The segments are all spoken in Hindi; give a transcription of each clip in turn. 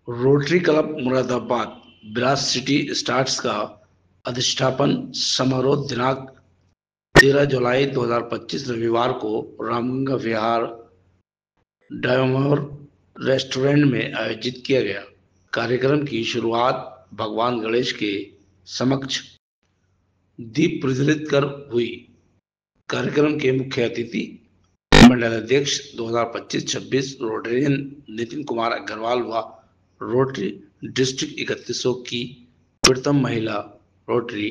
Rotary club Moradabad Bilas city stars का अधिष्ठापन समारोह दिनांक 13 जुलाई 2025 रविवार को रामगंगा विहार डायमंड रेस्टोरेंट में आयोजित किया गया। कार्यक्रम की शुरुआत भगवान गणेश के समक्ष दीप प्रज्वलित कर हुई। कार्यक्रम के मुख्य अतिथि मंडलाध्यक्ष 2025-26 रोटेरियन नितिन कुमार अग्रवाल व रोटरी डिस्ट्रिक्ट 3100 की प्रथम महिला रोटरी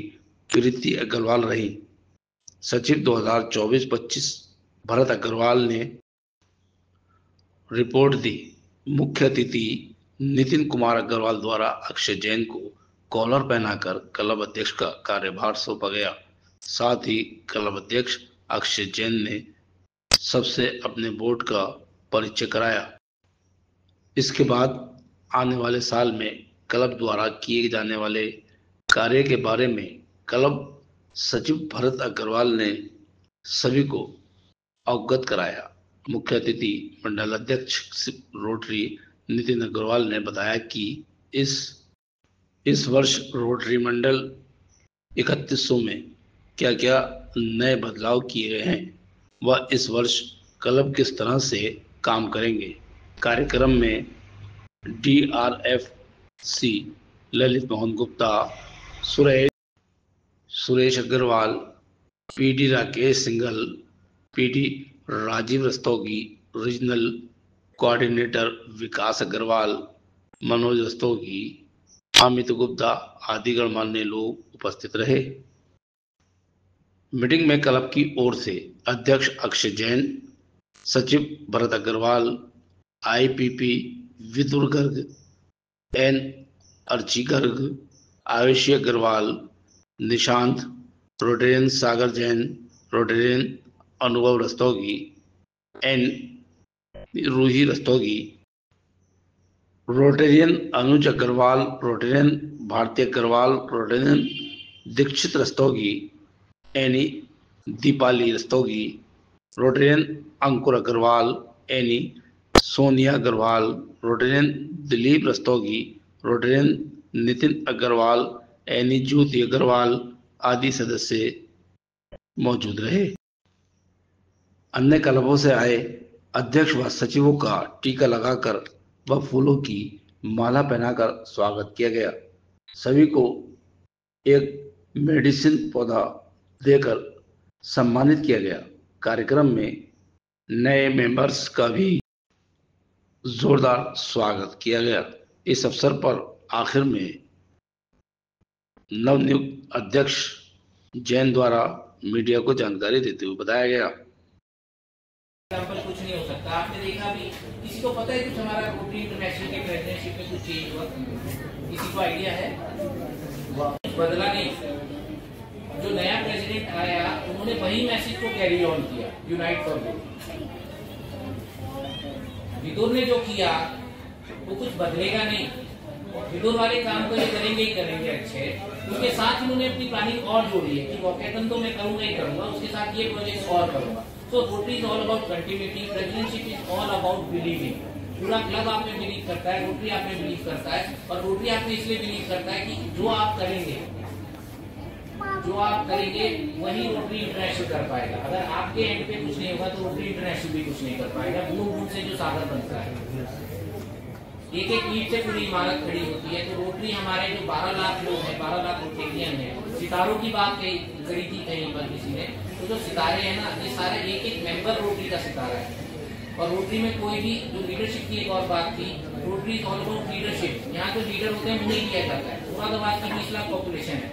कृति अग्रवाल रही। सचिव 2024-25 भरत अग्रवाल ने रिपोर्ट दी। मुख्य अतिथि नितिन कुमार अग्रवाल द्वारा अक्षय जैन को कॉलर पहनाकर क्लब अध्यक्ष का कार्यभार सौंपा गया। साथ ही क्लब अध्यक्ष अक्षय जैन ने सबसे अपने बोर्ड का परिचय कराया। इसके बाद आने वाले साल में क्लब द्वारा किए जाने वाले कार्य के बारे में क्लब सचिव भरत अग्रवाल ने सभी को अवगत कराया। मुख्य अतिथि मंडलाध्यक्ष रोटरी नितिन अग्रवाल ने बताया कि इस वर्ष रोटरी मंडल 3100 में क्या क्या नए बदलाव किए गए हैं व इस वर्ष क्लब किस तरह से काम करेंगे। कार्यक्रम में DRFC Lalit Mohan Gupta, Suresh Agarwal, PD Rakesh Singhal, PD Rajeev Rastogi, regional coordinator Vikas Agarwal, Manoj Rastogi, Amit Gupta आदि गणमान्य लोग उपस्थित रहे। मीटिंग में क्लब की ओर से अध्यक्ष अक्षय जैन, सचिव Bharat Agarwal, IPP Vidur Garg, N Archi Garg, Ayushi Agarwal, Nishant, Rotarian Sagar Jain, Rotarian Anubhav Rastogi, N Ruhi Rastogi, Rotarian Anuj Agarwal, Rotarian Bharti Agarwal, Rotarian Dixit Rastogi, Ann Deepali Rastogi, Rotarian Ankur Agarwal, Ann Sonia Agarwal, Rotarian Dilip Rastogi, Rotarian Nitin Agarwal, Ann Jyoti Agarwal आदि सदस्य मौजूद रहे। अन्य क्लबों से आए अध्यक्ष व सचिवों का टीका लगाकर व फूलों की माला पहनाकर स्वागत किया गया। सभी को एक मेडिसिन पौधा देकर सम्मानित किया गया। कार्यक्रम में नए मेंबर्स का भी जोरदार स्वागत किया गया। इस अवसर पर आखिर में नवनियुक्त अध्यक्ष जैन द्वारा मीडिया को जानकारी देते हुए बताया गया। कुछ नहीं हो सकता। आपने देखा भी, किसी को पता है कुछ हमारा रोटरी इंटरनेशनल के प्रेसिडेंटशिप में कुछ चेंज हुआ? किसी को आइडिया है? बदला नहीं। जो नया प्रेसिडेंट आया उन्होंने वही मैसेज को कैरी ऑन किया, यूनाइट फॉर गुड। विदुर ने जो किया वो कुछ बदलेगा नहीं। विदुर वाले काम को ये करेंगे ही करेंगे अच्छे। उसके साथ उन्होंने अपनी प्लानिंग और जोड़ी है कि वॉकेथन तो मैं करूंगा ही करूंगा, उसके साथ ये प्रोजेक्ट और करूंगा। So Rotary is all about continuity. Presidency is all about believing. पूरा क्लब आप में बिलीव करता है, रोटरी आप में बिलीव करता है, और रोटरी आप में इसलिए बिलीव करता है कि जो आप करेंगे वही रोटरी इंटरनेशनल कर पाएगा। अगर आपके एंड पे कुछ नहीं होगा तो रोटरी इंटरनेशनल भी कुछ नहीं कर पाएगा। बूंद बूंद से जो सागर बनता है, एक एक ईंट से पूरी इमारत खड़ी होती है। तो रोटरी हमारे जो 12 लाख लोग हैं, 12 लाख रोटेरियन है। सितारों की बात करी थी कहीं पर किसी ने, तो जो सितारे हैं ना, ये सारे एक एक मेंबर रोटरी का सितारा है। और रोटरी में कोई भी जो लीडरशिप की एक और बात थी, रोटरी ऑल अबाउट लीडरशिप। यहाँ जो लीडर होते हैं उन्हें किया जाता है। मुरादाबाद की 20 लाख पॉपुलेशन है,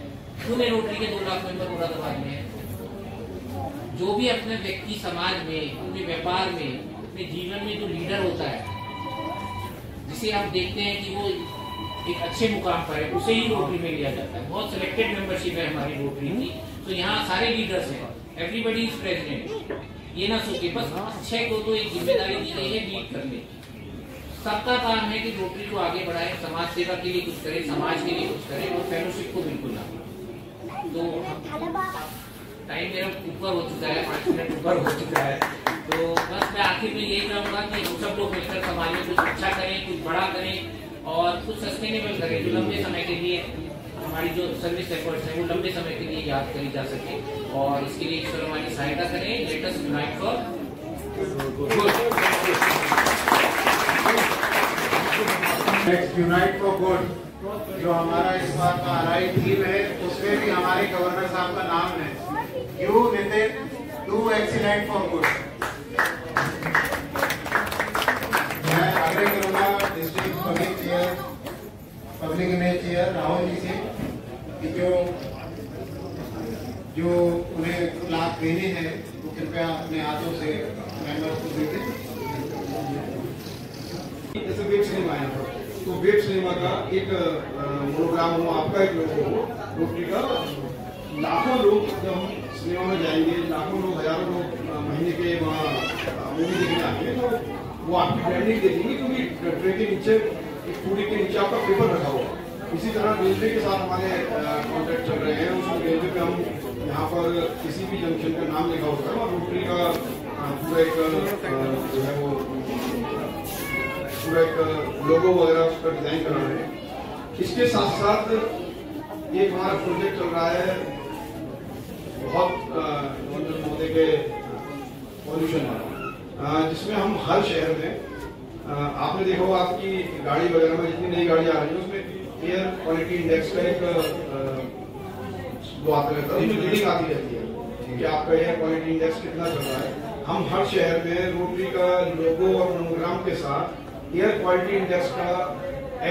उन्हें रोटरी के 2 लाख मेंबर मुरादाबाद में है। जो भी अपने व्यक्ति समाज में, अपने व्यापार में, अपने जीवन में जो लीडर होता है, जिसे आप देखते हैं कि वो एक अच्छे मुकाम पर है, उसे ही रोटरी में लिया जाता है। बहुत सिलेक्टेड मेंबरशिप है हमारी रोटरी की। तो यहाँ सारे लीडर्स हैं, एवरीबडी इज प्रेसिडेंट। ये ना सोचिए, बस अच्छे को तो एक जिम्मेदारी दी गई है लीड करने की। सबका काम है कि रोटरी को आगे बढ़ाए, समाज सेवा के लिए कुछ करे, समाज के लिए कुछ करे, और फेलोशिप को बिल्कुल ना। तो टाइम मेरा ऊपर हो चुका है, 5 मिनट ऊपर हो चुका है। तो बस मैं आखिर में यही कहूँगा कि सब लोग मिलकर समाज में कुछ अच्छा करें, कुछ बड़ा करें, और कुछ सस्टेनेबल करें जो लंबे समय के लिए हमारी जो सर्विस एफर्ट्स हैं वो लंबे समय के लिए याद करी जा सके, और इसके लिए ईश्वर हमारी सहायता करें। Let us unite for good. Next unite for good जो हमारा इस बार का RI थीम है, उसमें भी हमारे गवर्नर साहब का नाम है, you Nitin do excellent for good. मैं आग्रह करूंगा district public image chair Rahul ji से कि जो उन्हें लाभ देने हैं वो कृपया अपने हाथों से मेंबर्स को दे दें। जैसे वेब सिनेमा है तो वेब सिनेमा का एक प्रोग्राम हो, आपका एक लोगो हो, रोटरी का। लाखों लोग जब हम सिनेमा में जाएंगे, लाखों लोग, हजारों लोग महीने के वहाँ मूवी देखने आते हैं, तो वो आपकी ब्रांडिंग देखेंगे क्योंकि ट्रे के नीचे, एक पूरी के नीचे आपका पेपर रखा हुआ। इसी तरह रेलवे के साथ हमारे कॉन्ट्रैक्ट चल रहे हैं, उसमें रेलवे पे हम यहाँ पर किसी भी जंक्शन का नाम लिखा होता है और रोटरी का पूरा एक जो है वो पूरा एक लोगो वगैरह उस पर डिजाइन कर रहे हैं। इसके साथ साथ एक हमारा प्रोजेक्ट चल रहा है बहुत नरेंद्र मोदी के पॉल्यूशन वाला, जिसमें हम हर शहर में आपने देखा होगा आपकी गाड़ी वगैरह में जितनी नई गाड़ी आ रही है उसमें एयर क्वालिटी इंडेक्स का एक वो आता रहता है, उसमें रीडिंग आती रहती है कि आपका एयर क्वालिटी इंडेक्स कितना चल रहा है। हम हर शहर में रोटरी का लोगो और मोनोग्राम के साथ एयर क्वालिटी इंडेक्स का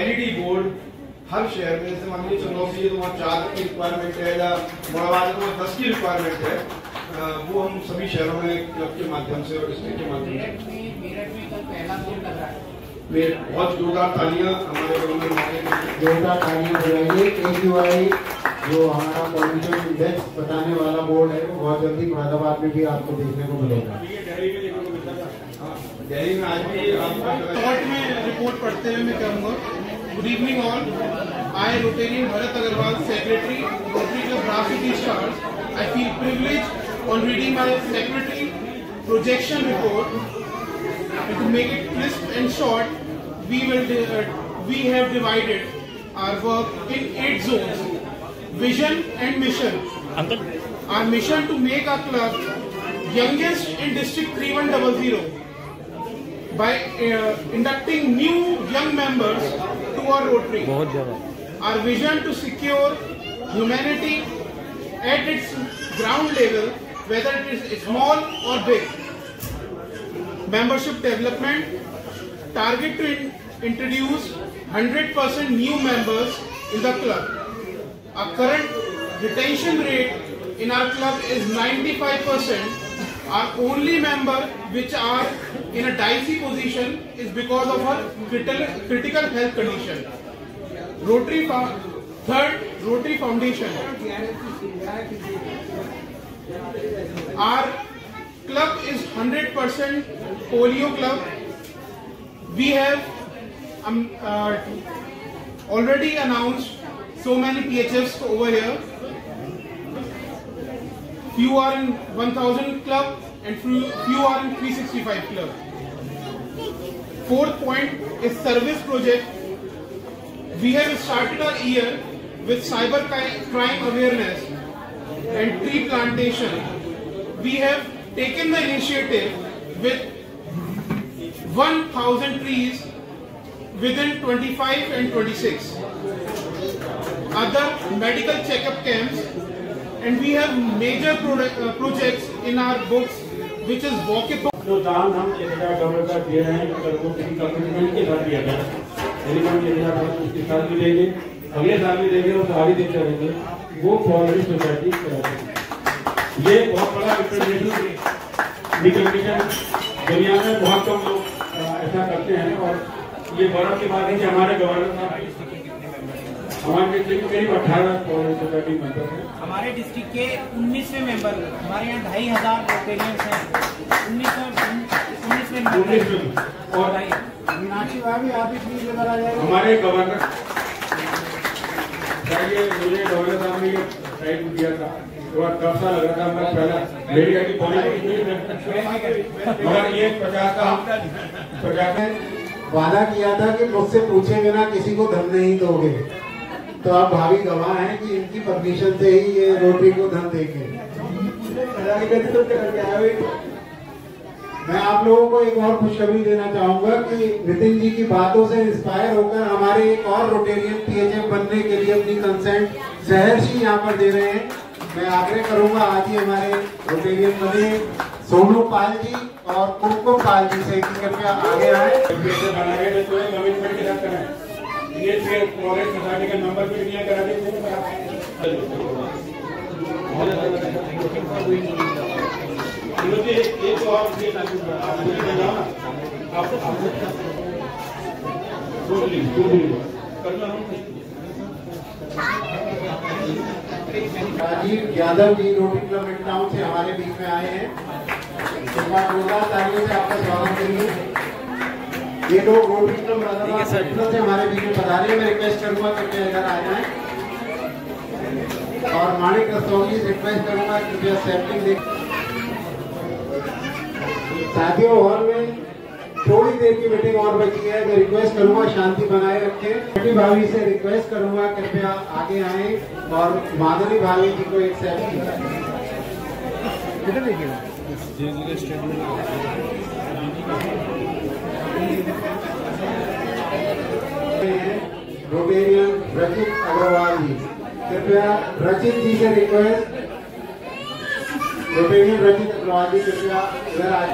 LED बोर्ड हर शहर में, जैसे मान लीजिए चंदौसी तो वहाँ 4 की रिक्वायरमेंट है या मोराबाद में 10 की रिक्वायरमेंट है, वो हम सभी शहरों में क्लब के माध्यम से और डिस्ट्रिक्ट के माध्यम से। बहुत जोरदार तालियां हमारे गवर्नमेंट, जोरदार तालियां बजाइए। AQI जो हमारा पॉल्यूशन इंडेक्स बताने वाला बोर्ड है वो बहुत जल्दी मुरादाबाद में भी आपको देखने को मिलेगा। दिल्ली में आज भी शॉर्ट में रिपोर्ट पढ़ते हुए मैं कहूँगा, good evening all. I Rotarian Bharat Agarwal, secretary Rotary Club Rajniti Stars. I feel privileged on reading my secretary projection report. And to make it crisp and short, we have divided our work in 8 zones: vision and mission. Our mission to make our club youngest in district 3100 by inducting new young members to our Rotary. Our vision to secure humanity at its ground level, whether it is small or big. Membership development, target to introduce 100% new members in the club. Our current retention rate in our club is 95%. Our only member which are in a dicey position is because of her critical health condition. Third, Rotary Foundation. Our club is 100% polio club. We have already announced so many PHFs over here. Few are in 1000 club and few are in 365 club. Fourth point is service project. We have started our year with cyber crime awareness and tree plantation. We have taken the initiative with 1000 trees within 25 and 26. Other medical checkup camps, and we have major projects in our books which is walkable. जो दान हम 1000 का दे रहे हैं, अगर वो किसी कमिटमेंट के साथ दिया जाए, यदि हम 1000 उसके साथ भी देंगे, अगले साल भी देंगे और सारी देते रहेंगे, वो फॉरवर्ड सोसाइटी कराएंगे। ये बहुत बड़ा इंटरनेशनल रिकॉग्निशन, दुनिया में बहुत कम लोग ऐसा करते हैं। और ये गौरव की बात है कि हमारे गवर्नर साहब हमारे डिस्ट्रिक्ट करीब 18 फॉरवर्ड सोसाइटी मेंबर हैं। हमारे डिस्ट्रिक्ट के 19वें मेंबर, हमारे यहाँ 2500 रोटेरियंस हैं। 19वें और हमारे गवर्नर चाहिए, मुझे गवर्नर साहब ने ये टाइम दिया था, थोड़ा टफ सा लग रहा था। मैं पहला मेरी गाड़ी मगर ये 50 का वादा किया था कि मुझसे पूछे बिना किसी को धन नहीं दोगे, तो आप भावी गवाह हैं कि इनकी परमिशन से ही ये रोटरी को धन देंगे। मैं आप लोगों को एक और खुशखबरी देना चाहूंगा कि नितिन जी की बातों से इंस्पायर होकर हमारे एक और रोटेरियन पीएचएफ बनने के लिए अपनी कंसेंट सहर्षी यहाँ पर दे रहे हैं। मैं आग्रह करूंगा आज ही हमारे रोटेरियन बने सोनू पाल जी और कुमकुम पाल जी से कि कृपया आगे आए। कमिटमेंट के साथ कराएं, सोसाइटी का नंबर भी क्लियर करा दें। एक और Rajiv Yadav ji rotary club mid town से हमारे बीच में आए हैं। एक बार जोरदार तालियों से आपका स्वागत करिए। ये लोग रोटरी क्लब मुरादाबाद से हमारे बीच में पधारे हैं। मैं रिक्वेस्ट करूंगा कृपया इधर आ जाएं। और माणिक रस्तोगी से रिक्वेस्ट करूंगा कृपया सेटिंग देख। साथियों, हॉल में थोड़ी देर की मीटिंग और बची है। मैं रिक्वेस्ट करूंगा शांति बनाए रखें। छोटी भाभी से रिक्वेस्ट करूंगा कृपया आगे आए और माधुरी भाभी जी को एक सेल्फी रोटेरियन रचित अग्रवाल जी, कृपया रचित जी से रिक्वेस्ट, रोटेरियन रचित अग्रवाल जी कृपया इधर आए।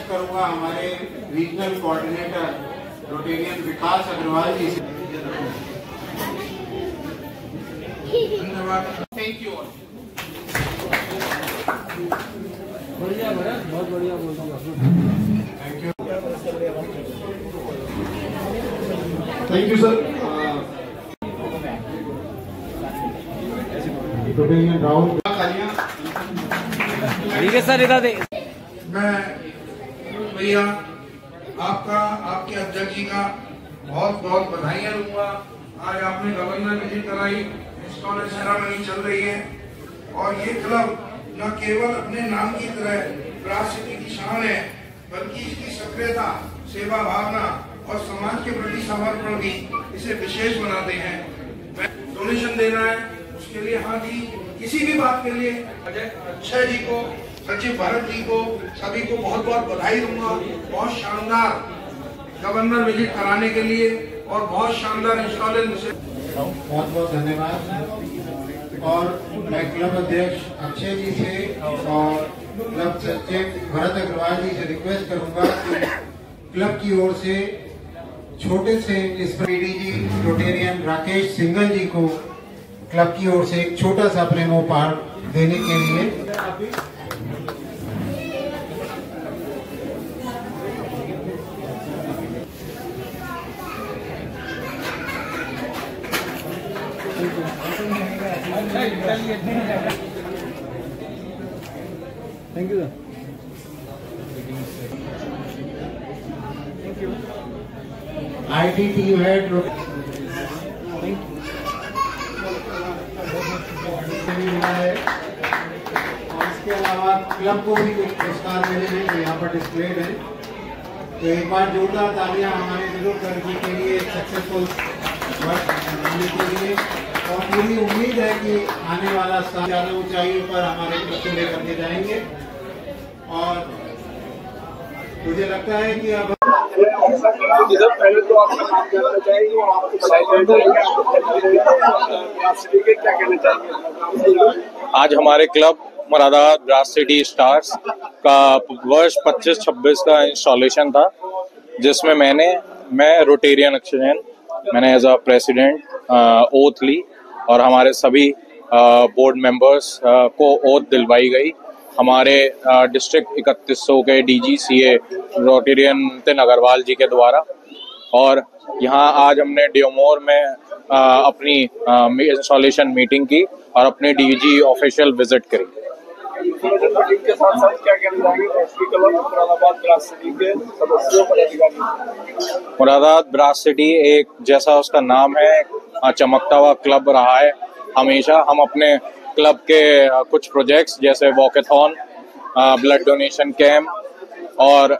करूंगा हमारे रीजनल कोऑर्डिनेटर रोटेरियन विकास अग्रवाल जी से। धन्यवाद। Thank you. बढ़िया भरत, बहुत बढ़िया बोलता हूँ। Thank you. Thank you sir. Rotarian Rahul ठीक है सर, इधर दे। मैं भैया आपका, आपके अध्यक्ष जी का बहुत बहुत बधाइयाँ दूंगा। आज आपने गवर्नर विजिट कराई, इंस्टॉलेशन सेरेमनी चल रही है और ये क्लब न केवल अपने नाम की तरह ब्रास सिटी की शान है, बल्कि इसकी सक्रियता, सेवा भावना और समाज के प्रति समर्पण भी इसे विशेष बनाते हैं। डोनेशन देना है, उसके लिए हाँ जी, किसी भी बात के लिए अक्षय जी को, सचिव भरत जी को, सभी को बहुत बहुत बधाई दूंगा। बहुत शानदार गवर्नर विजिट कराने के लिए और बहुत शानदार इंस्टॉलेशन। बहुत बहुत धन्यवाद। और मैं क्लब अध्यक्ष अक्षय जी से और क्लब सचिव भरत अग्रवाल जी से रिक्वेस्ट करूंगा कि क्लब की ओर से छोटे से इस जी रोटेरियन राकेश सिंगल जी को क्लब की ओर से एक छोटा सा प्रेमोपहार देने के लिए। Thank you IT team head मिला है और इसके अलावा क्लब को भी कुछ पुरस्कार मिले हैं जो यहाँ पर डिस्प्लेड है। तो एक बार जोरदार तालियां हमारे विरोध करने के लिए सक्सेसफुल वर्क करने के लिए। और मेरी उम्मीद है कि आने वाला साल ज्यादा ऊंचाइयों पर हमारे क्लब को लेकर के जाएंगे। और मुझे लगता है कि अब पहले तो आप जानना चाहेंगे और आपको क्या कहना चाहेंगे? आज हमारे club Moradabad brass city stars का वर्ष 25-26 का इंस्टॉलेशन था, जिसमें मैं रोटेरियन अक्षय, मैंने एज अ प्रेसिडेंट ओथ ली और हमारे सभी बोर्ड मेंबर्स को ओथ दिलवाई गई। हमारे डिस्ट्रिक्ट 3100 के DGCA रोटेरियन नितिन अग्रवाल जी के द्वारा। और यहाँ आज हमने डियोमोर में अपनी इंस्टॉलेशन मीटिंग की और अपनी DG ऑफिशियल विजिट करी। के साथ साथ क्या कहना चाहेंगे मुरादाबाद ब्रास सिटी के सदस्यों मुरादाबाद ब्रास सिटी एक, जैसा उसका नाम है, चमकता हुआ क्लब रहा है हमेशा हम अपने क्लब के कुछ प्रोजेक्ट्स जैसे वॉकेथॉन, ब्लड डोनेशन कैंप और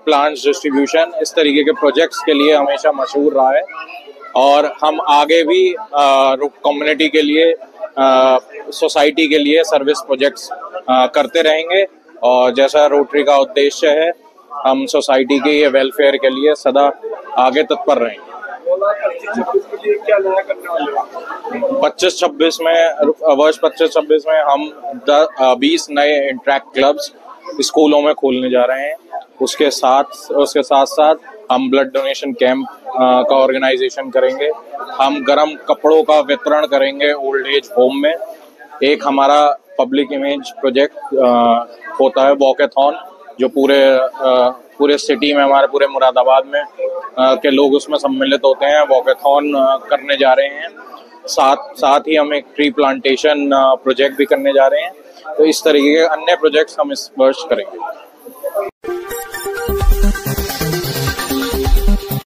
प्लांट्स डिस्ट्रीब्यूशन, इस तरीके के प्रोजेक्ट्स के लिए हमेशा मशहूर रहा है और हम आगे भी कम्युनिटी के लिए, सोसाइटी के लिए सर्विस प्रोजेक्ट्स करते रहेंगे। और जैसा रोटरी का उद्देश्य है, हम सोसाइटी के वेलफेयर के लिए सदा आगे तत्पर रहेंगे। 25-26 में, वर्ष 25-26 में हम 20 नए इंटरैक्ट क्लब्स स्कूलों में खोलने जा रहे हैं। उसके साथ साथ हम ब्लड डोनेशन कैंप का ऑर्गेनाइजेशन करेंगे। हम गर्म कपड़ों का वितरण करेंगे ओल्ड एज होम में। एक हमारा पब्लिक इमेज प्रोजेक्ट होता है वॉकेथॉन, जो पूरे सिटी में, हमारे पूरे मुरादाबाद में के लोग उसमें सम्मिलित होते हैं, वॉकेथॉन करने जा रहे हैं। साथ ही हम एक ट्री प्लांटेशन प्रोजेक्ट भी करने जा रहे हैं। तो इस तरीके के अन्य प्रोजेक्ट्स हम इस वर्ष करेंगे।